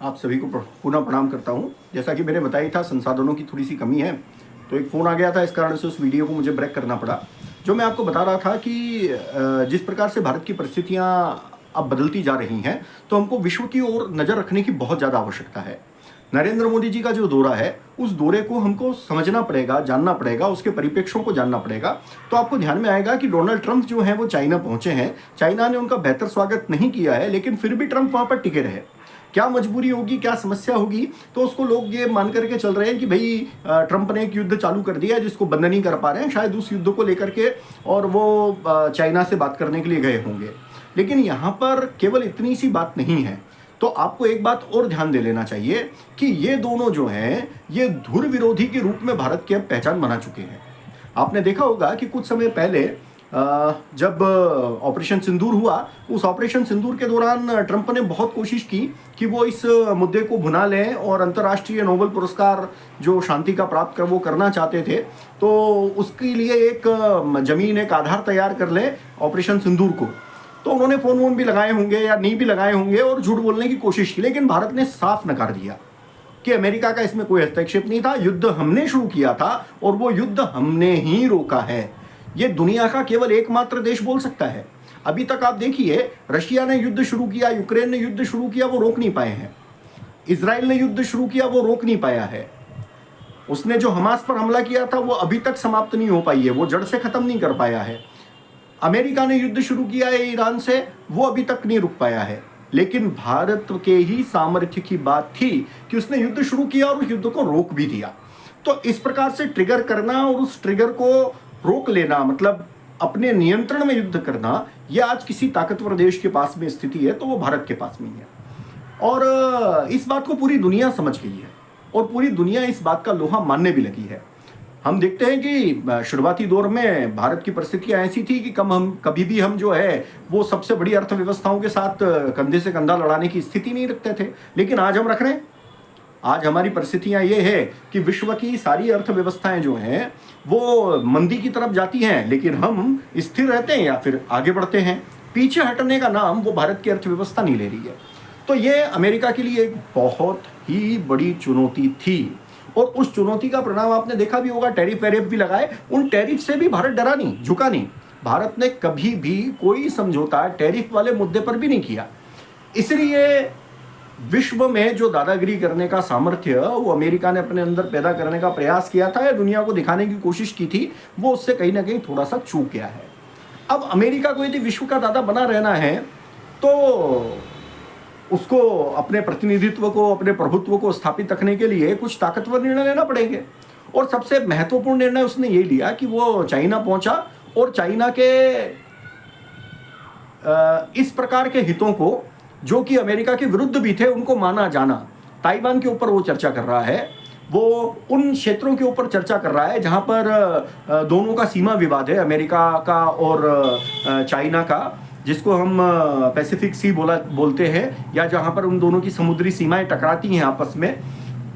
आप सभी को पुनः प्रणाम करता हूं। जैसा कि मैंने बताया था, संसाधनों की थोड़ी सी कमी है, तो एक फ़ोन आ गया था, इस कारण से उस वीडियो को मुझे ब्रेक करना पड़ा। जो मैं आपको बता रहा था कि जिस प्रकार से भारत की परिस्थितियां अब बदलती जा रही हैं, तो हमको विश्व की ओर नज़र रखने की बहुत ज़्यादा आवश्यकता है। नरेंद्र मोदी जी का जो दौरा है, उस दौरे को हमको समझना पड़ेगा, जानना पड़ेगा, उसके परिप्रेक्ष्यों को जानना पड़ेगा। तो आपको ध्यान में आएगा कि डोनाल्ड ट्रंप जो हैं वो चाइना पहुंचे हैं। चाइना ने उनका बेहतर स्वागत नहीं किया है, लेकिन फिर भी ट्रंप वहां पर टिके रहे। क्या मजबूरी होगी, क्या समस्या होगी, तो उसको लोग ये मान करके चल रहे हैं कि भाई ट्रंप ने एक युद्ध चालू कर दिया है जिसको बंद नहीं कर पा रहे हैं, शायद उस युद्ध को लेकर के और वो चाइना से बात करने के लिए गए होंगे। लेकिन यहाँ पर केवल इतनी सी बात नहीं है। तो आपको एक बात और ध्यान दे लेना चाहिए कि ये दोनों जो हैं, ये धुर विरोधी के रूप में भारत की अब पहचान बना चुके हैं। आपने देखा होगा कि कुछ समय पहले जब ऑपरेशन सिंदूर हुआ, उस ऑपरेशन सिंदूर के दौरान ट्रंप ने बहुत कोशिश की कि वो इस मुद्दे को भुना लें और अंतर्राष्ट्रीय नोबेल पुरस्कार जो शांति का प्राप्त कर वो करना चाहते थे, तो उसके लिए एक जमीन, एक आधार तैयार कर लें ऑपरेशन सिंदूर को। तो उन्होंने फ़ोन वोन भी लगाए होंगे या नहीं भी लगाए होंगे और झूठ बोलने की कोशिश की, लेकिन भारत ने साफ नकार दिया कि अमेरिका का इसमें कोई हस्तक्षेप नहीं था। युद्ध हमने शुरू किया था और वो युद्ध हमने ही रोका है। ये दुनिया का केवल एकमात्र देश बोल सकता है। अभी तक आप देखिए, रशिया ने युद्ध शुरू किया, यूक्रेन ने युद्ध शुरू किया, वो रोक नहीं पाए हैं। इजराइल ने युद्ध शुरू किया, वो रोक नहीं पाया है। उसने जो हमास पर हमला किया था वो अभी तक समाप्त नहीं हो पाई है, वो जड़ से खत्म नहीं कर पाया है। अमेरिका ने युद्ध शुरू किया है ईरान से, वो अभी तक नहीं रुक पाया है। लेकिन भारत के ही सामर्थ्य की बात थी कि उसने युद्ध शुरू किया और उस युद्ध को रोक भी दिया। तो इस प्रकार से ट्रिगर करना और उस ट्रिगर को रोक लेना, मतलब अपने नियंत्रण में युद्ध करना, यह आज किसी ताकतवर देश के पास में स्थिति है तो वो भारत के पास में ही है। और इस बात को पूरी दुनिया समझ गई है और पूरी दुनिया इस बात का लोहा मानने भी लगी है। हम देखते हैं कि शुरुआती दौर में भारत की परिस्थितियां ऐसी थी कि कभी भी हम जो है वो सबसे बड़ी अर्थव्यवस्थाओं के साथ कंधे से कंधा लड़ाने की स्थिति नहीं रखते थे, लेकिन आज हम रख रहे हैं। आज हमारी परिस्थितियां ये है कि विश्व की सारी अर्थव्यवस्थाएं जो हैं वो मंदी की तरफ जाती हैं, लेकिन हम स्थिर रहते हैं या फिर आगे बढ़ते हैं। पीछे हटने का नाम वो भारत की अर्थव्यवस्था नहीं ले रही है। तो ये अमेरिका के लिए एक बहुत ही बड़ी चुनौती थी और उस चुनौती का परिणाम आपने देखा भी होगा। टैरिफ वैरिफ भी लगाए, उन टैरिफ से भी भारत डरा नहीं, झुका नहीं। भारत ने कभी भी कोई समझौता टैरिफ वाले मुद्दे पर भी नहीं किया। इसलिए विश्व में जो दादागिरी करने का सामर्थ्य वो अमेरिका ने अपने अंदर पैदा करने का प्रयास किया था या दुनिया को दिखाने की कोशिश की थी, वो उससे कहीं ना कहीं थोड़ा सा चूक गया है। अब अमेरिका को यदि विश्व का दादा बना रहना है तो उसको अपने प्रतिनिधित्व को, अपने प्रभुत्व को स्थापित रखने के लिए कुछ ताकतवर निर्णय लेना पड़ेंगे। और सबसे महत्वपूर्ण निर्णय उसने ये लिया कि वो चाइना पहुंचा और चाइना के इस प्रकार के हितों को, जो कि अमेरिका के विरुद्ध भी थे, उनको माना जाना। ताइवान के ऊपर वो चर्चा कर रहा है, वो उन क्षेत्रों के ऊपर चर्चा कर रहा है जहां पर दोनों का सीमा विवाद है, अमेरिका का और चाइना का, जिसको हम पैसिफिक सी बोलते हैं, या जहां पर उन दोनों की समुद्री सीमाएं टकराती हैं आपस में।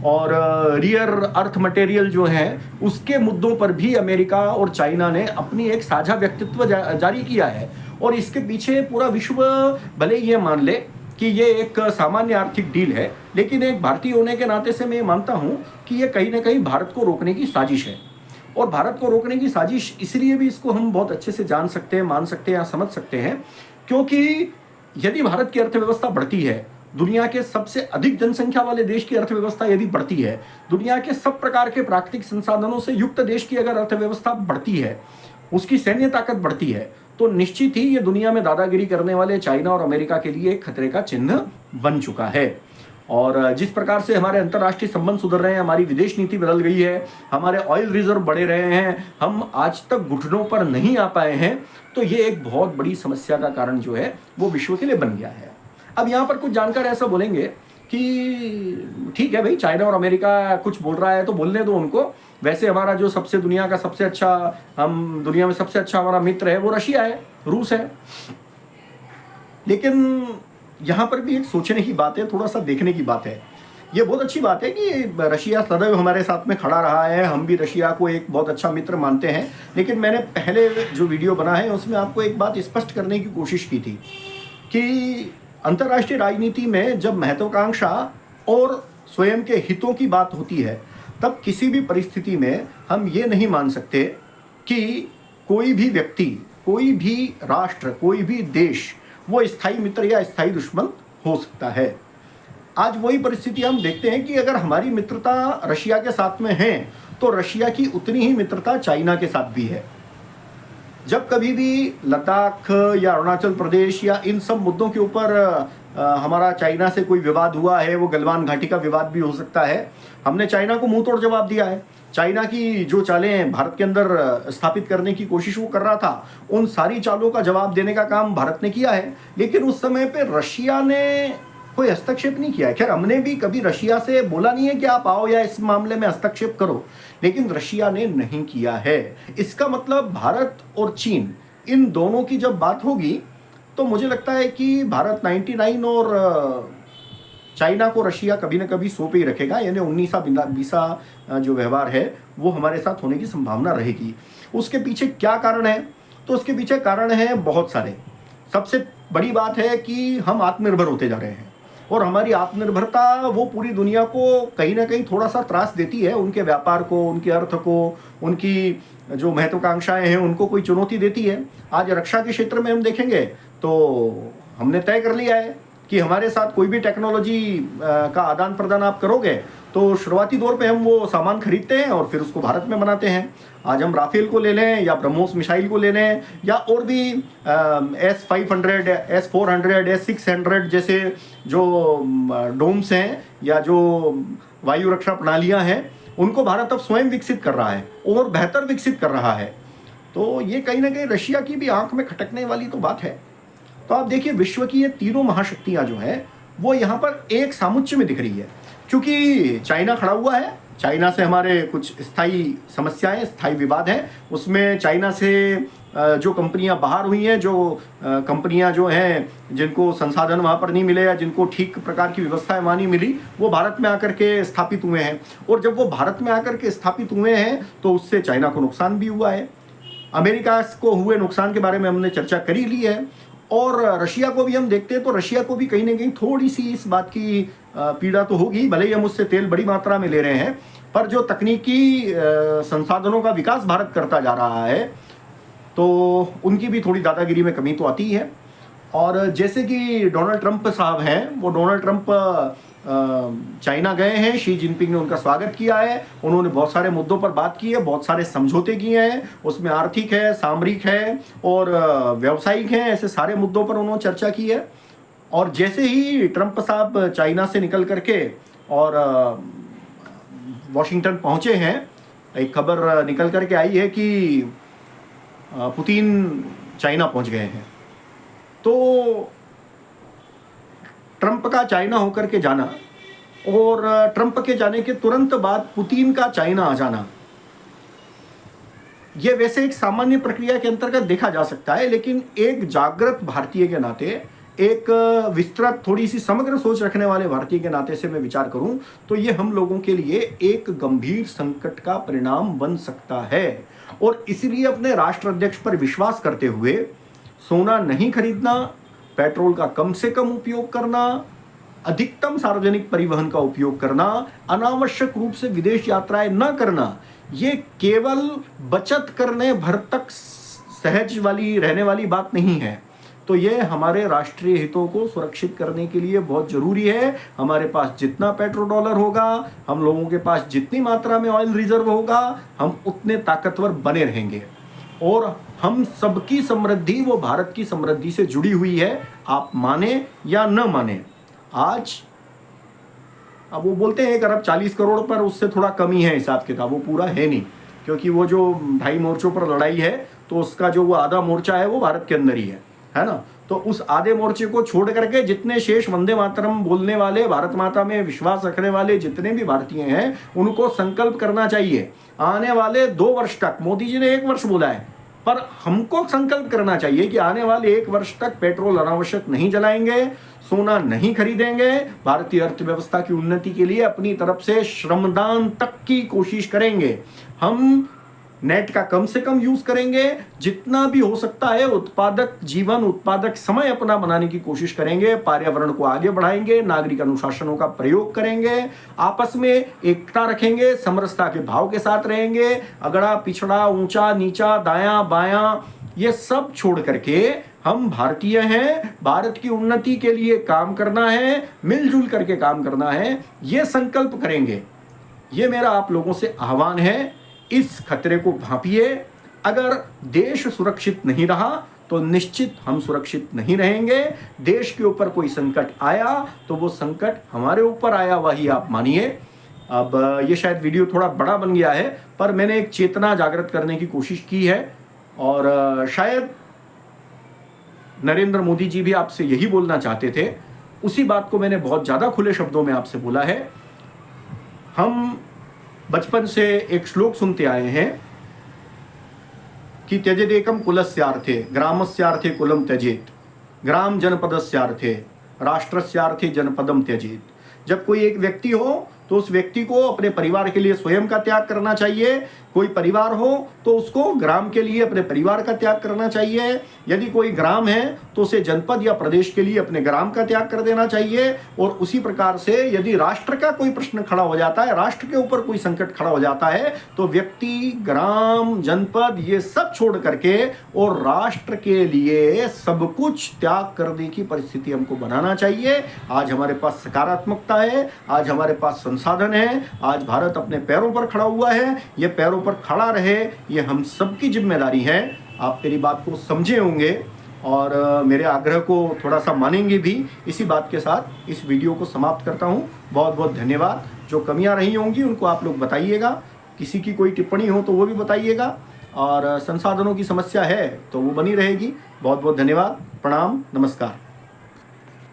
और रियर अर्थ मटेरियल जो है उसके मुद्दों पर भी अमेरिका और चाइना ने अपनी एक साझा व्यक्तित्व जारी किया है। और इसके पीछे पूरा विश्व भले ये मान ले कि ये एक सामान्य आर्थिक डील है, लेकिन एक भारतीय होने के नाते से मैं मानता हूं कि ये कहीं ना कहीं भारत को रोकने की साजिश है। और भारत को रोकने की साजिश इसलिए भी इसको हम बहुत अच्छे से जान सकते हैं, मान सकते हैं या समझ सकते हैं, क्योंकि यदि भारत की अर्थव्यवस्था बढ़ती है, दुनिया के सबसे अधिक जनसंख्या वाले देश की अर्थव्यवस्था यदि बढ़ती है, दुनिया के सब प्रकार के प्राकृतिक संसाधनों से युक्त देश की अगर अर्थव्यवस्था बढ़ती है, उसकी सैन्य ताकत बढ़ती है, तो निश्चित ही ये दुनिया में दादागिरी करने वाले चाइना और अमेरिका के लिए एक खतरे का चिन्ह बन चुका है। और जिस प्रकार से हमारे अंतर्राष्ट्रीय संबंध सुधर रहे हैं, हमारी विदेश नीति बदल गई है, हमारे ऑयल रिजर्व बढ़े रहे हैं, हम आज तक घुटनों पर नहीं आ पाए हैं, तो ये एक बहुत बड़ी समस्या का कारण जो है वो विश्व के लिए बन गया है। अब यहाँ पर कुछ जानकार ऐसा बोलेंगे कि ठीक है भाई, चाइना और अमेरिका कुछ बोल रहा है तो बोलने दो उनको, वैसे हमारा जो सबसे दुनिया का सबसे अच्छा, हम दुनिया में सबसे अच्छा हमारा मित्र है वो रशिया है, रूस है। लेकिन यहाँ पर भी एक सोचने की बात है, थोड़ा सा देखने की बात है। ये बहुत अच्छी बात है कि रशिया सदैव हमारे साथ में खड़ा रहा है, हम भी रशिया को एक बहुत अच्छा मित्र मानते हैं। लेकिन मैंने पहले जो वीडियो बना है उसमें आपको एक बात स्पष्ट करने की कोशिश की थी कि अंतर्राष्ट्रीय राजनीति में जब महत्वाकांक्षा और स्वयं के हितों की बात होती है, तब किसी भी परिस्थिति में हम ये नहीं मान सकते कि कोई भी व्यक्ति, कोई भी राष्ट्र, कोई भी देश वो स्थायी मित्र या स्थायी दुश्मन हो सकता है। आज वही परिस्थिति हम देखते हैं कि अगर हमारी मित्रता रशिया के साथ में है तो रशिया की उतनी ही मित्रता चाइना के साथ भी है। जब कभी भी लद्दाख या अरुणाचल प्रदेश या इन सब मुद्दों के ऊपर हमारा चाइना से कोई विवाद हुआ है, वो गलवान घाटी का विवाद भी हो सकता है, हमने चाइना को मुंह तोड़ जवाब दिया है। चाइना की जो चालें भारत के अंदर स्थापित करने की कोशिश वो कर रहा था, उन सारी चालों का जवाब देने का काम भारत ने किया है। लेकिन उस समय पे रशिया ने कोई हस्तक्षेप नहीं किया है। खैर, हमने भी कभी रशिया से बोला नहीं है कि आप आओ या इस मामले में हस्तक्षेप करो, लेकिन रशिया ने नहीं किया है। इसका मतलब भारत और चीन इन दोनों की जब बात होगी तो मुझे लगता है कि भारत 99 और चाइना को रशिया कभी ना कभी सौंप ही रखेगा, यानी 19-20 जो व्यवहार है वो हमारे साथ होने की संभावना रहेगी। उसके पीछे क्या कारण है? तो उसके पीछे कारण है बहुत सारे। सबसे बड़ी बात है कि हम आत्मनिर्भर होते जा रहे हैं और हमारी आत्मनिर्भरता वो पूरी दुनिया को कहीं ना कहीं थोड़ा सा त्रास देती है, उनके व्यापार को, उनके अर्थ को, उनकी जो महत्वाकांक्षाएं हैं उनको कोई चुनौती देती है। आज रक्षा के क्षेत्र में हम देखेंगे तो हमने तय कर लिया है कि हमारे साथ कोई भी टेक्नोलॉजी का आदान प्रदान आप करोगे तो शुरुआती दौर पे हम वो सामान खरीदते हैं और फिर उसको भारत में बनाते हैं। आज हम राफेल को ले लें या ब्रह्मोस मिसाइल को ले लें या और भी S-500, S-400, S-600 जैसे जो डोम्स हैं या जो वायु रक्षा प्रणालियां हैं, उनको भारत अब स्वयं विकसित कर रहा है और बेहतर विकसित कर रहा है। तो ये कहीं ना कहीं रशिया की भी आंख में खटकने वाली तो बात है। तो आप देखिए, विश्व की ये तीनों महाशक्तियां जो है वो यहाँ पर एक सामुच्य में दिख रही है, क्योंकि चाइना खड़ा हुआ है। चाइना से हमारे कुछ स्थायी समस्याएं, स्थायी विवाद हैं। उसमें चाइना से जो कंपनियां बाहर हुई हैं, जो कंपनियां जो हैं जिनको संसाधन वहाँ पर नहीं मिले या जिनको ठीक प्रकार की व्यवस्थाएं वहाँ नहीं मिली, वो भारत में आकर के स्थापित हुए हैं। और जब वो भारत में आकर के स्थापित हुए हैं तो उससे चाइना को नुकसान भी हुआ है। अमेरिका को हुए नुकसान के बारे में हमने चर्चा कर ही ली है। और रशिया को भी हम देखते हैं तो रशिया को भी कहीं ना कहीं थोड़ी सी इस बात की पीड़ा तो होगी, भले ही हम उससे तेल बड़ी मात्रा में ले रहे हैं, पर जो तकनीकी संसाधनों का विकास भारत करता जा रहा है तो उनकी भी थोड़ी दादागिरी में कमी तो आती है। और जैसे कि डोनाल्ड ट्रंप साहब हैं, वो डोनाल्ड ट्रंप चाइना गए हैं, शी जिनपिंग ने उनका स्वागत किया है, उन्होंने बहुत सारे मुद्दों पर बात की है, बहुत सारे समझौते किए हैं, उसमें आर्थिक है, सामरिक है और व्यावसायिक है, ऐसे सारे मुद्दों पर उन्होंने चर्चा की है। और जैसे ही ट्रंप साहब चाइना से निकल करके और वॉशिंगटन पहुंचे हैं, एक खबर निकल करके आई है कि पुतिन चाइना पहुंच गए हैं। तो ट्रंप का चाइना होकर के जाना और ट्रंप के जाने के तुरंत बाद पुतिन का चाइना आ जाना, यह वैसे एक सामान्य प्रक्रिया के अंतर्गत देखा जा सकता है, लेकिन एक जागृत भारतीय के नाते, एक विस्तृत थोड़ी सी समग्र सोच रखने वाले भारतीय के नाते से मैं विचार करूं तो ये हम लोगों के लिए एक गंभीर संकट का परिणाम बन सकता है। और इसलिए अपने राष्ट्राध्यक्ष पर विश्वास करते हुए सोना नहीं खरीदना, पेट्रोल का कम से कम उपयोग करना, अधिकतम सार्वजनिक परिवहन का उपयोग करना, अनावश्यक रूप से विदेश यात्राएं न करना, ये केवल बचत करने भर तक सहज वाली रहने वाली बात नहीं है। तो ये हमारे राष्ट्रीय हितों को सुरक्षित करने के लिए बहुत जरूरी है। हमारे पास जितना पेट्रो डॉलर होगा, हम लोगों के पास जितनी मात्रा में ऑयल रिजर्व होगा, हम उतने ताकतवर बने रहेंगे। और हम सबकी समृद्धि वो भारत की समृद्धि से जुड़ी हुई है, आप माने या न माने। आज अब वो बोलते हैं 1 अरब 40 करोड़, पर उससे थोड़ा कमी है हिसाब किताब, वो पूरा है नहीं, क्योंकि वो जो 2.5 मोर्चों पर लड़ाई है तो उसका जो वो आधा मोर्चा है वो भारत के अंदर ही है ना। तो उस आधे मोर्चे को छोड़ करके जितने शेष वंदे मातरम बोलने वाले, भारत माता में विश्वास रखने वाले जितने भी भारतीय हैं, उनको संकल्प करना चाहिए आने वाले 2 वर्ष तक। मोदी जी ने 1 वर्ष बोला है, पर हमको संकल्प करना चाहिए कि आने वाले 1 वर्ष तक पेट्रोल अनावश्यक नहीं जलाएंगे, सोना नहीं खरीदेंगे, भारतीय अर्थव्यवस्था की उन्नति के लिए अपनी तरफ से श्रमदान तक की कोशिश करेंगे। हम नेट का कम से कम यूज करेंगे, जितना भी हो सकता है उत्पादक जीवन, उत्पादक समय अपना बनाने की कोशिश करेंगे, पर्यावरण को आगे बढ़ाएंगे, नागरिक अनुशासनों का प्रयोग करेंगे, आपस में एकता रखेंगे, समरसता के भाव के साथ रहेंगे, अगड़ा पिछड़ा, ऊंचा नीचा, दायां बायां, ये सब छोड़ करके हम भारतीय हैं, भारत की उन्नति के लिए काम करना है, मिलजुल करके काम करना है, ये संकल्प करेंगे। ये मेरा आप लोगों से आह्वान है। इस खतरे को भांपिए। अगर देश सुरक्षित नहीं रहा तो निश्चित हम सुरक्षित नहीं रहेंगे। देश के ऊपर कोई संकट आया तो वो संकट हमारे ऊपर आया, वही आप मानिए। अब ये शायद वीडियो थोड़ा बड़ा बन गया है, पर मैंने एक चेतना जागृत करने की कोशिश की है, और शायद नरेंद्र मोदी जी भी आपसे यही बोलना चाहते थे। उसी बात को मैंने बहुत ज़्यादा खुले शब्दों में आपसे बोला है। हम बचपन से एक श्लोक सुनते आए हैं कि त्यजेदेकम कुलस्यार्थे ग्रामस्यार्थे कुलम त्यजेत, ग्राम जनपदस्यार्थे राष्ट्रस्यार्थे जनपदम त्यजेत। जब कोई एक व्यक्ति हो तो उस व्यक्ति को अपने परिवार के लिए स्वयं का त्याग करना चाहिए। कोई परिवार हो तो उसको ग्राम के लिए अपने परिवार का त्याग करना चाहिए। यदि कोई ग्राम है तो उसे जनपद या प्रदेश के लिए अपने ग्राम का त्याग कर देना चाहिए। और उसी प्रकार से यदि राष्ट्र का कोई प्रश्न खड़ा हो जाता है, राष्ट्र के ऊपर कोई संकट खड़ा हो जाता है, तो व्यक्ति, ग्राम, जनपद ये सब छोड़ करके और राष्ट्र के लिए सब कुछ त्याग करने की परिस्थिति हमको बनाना चाहिए। आज हमारे पास सकारात्मकता है, आज हमारे पास संसाधन है, आज भारत अपने पैरों पर खड़ा हुआ है। ये पैरों पर खड़ा रहे, ये हम सबकी जिम्मेदारी है। आप मेरी बात को समझे होंगे और मेरे आग्रह को थोड़ा सा मानेंगे भी। इसी बात के साथ इस वीडियो को समाप्त करता हूँ। बहुत बहुत धन्यवाद। जो कमियां रही होंगी उनको आप लोग बताइएगा, किसी की कोई टिप्पणी हो तो वो भी बताइएगा, और संसाधनों की समस्या है तो वो बनी रहेगी। बहुत बहुत धन्यवाद। प्रणाम, नमस्कार।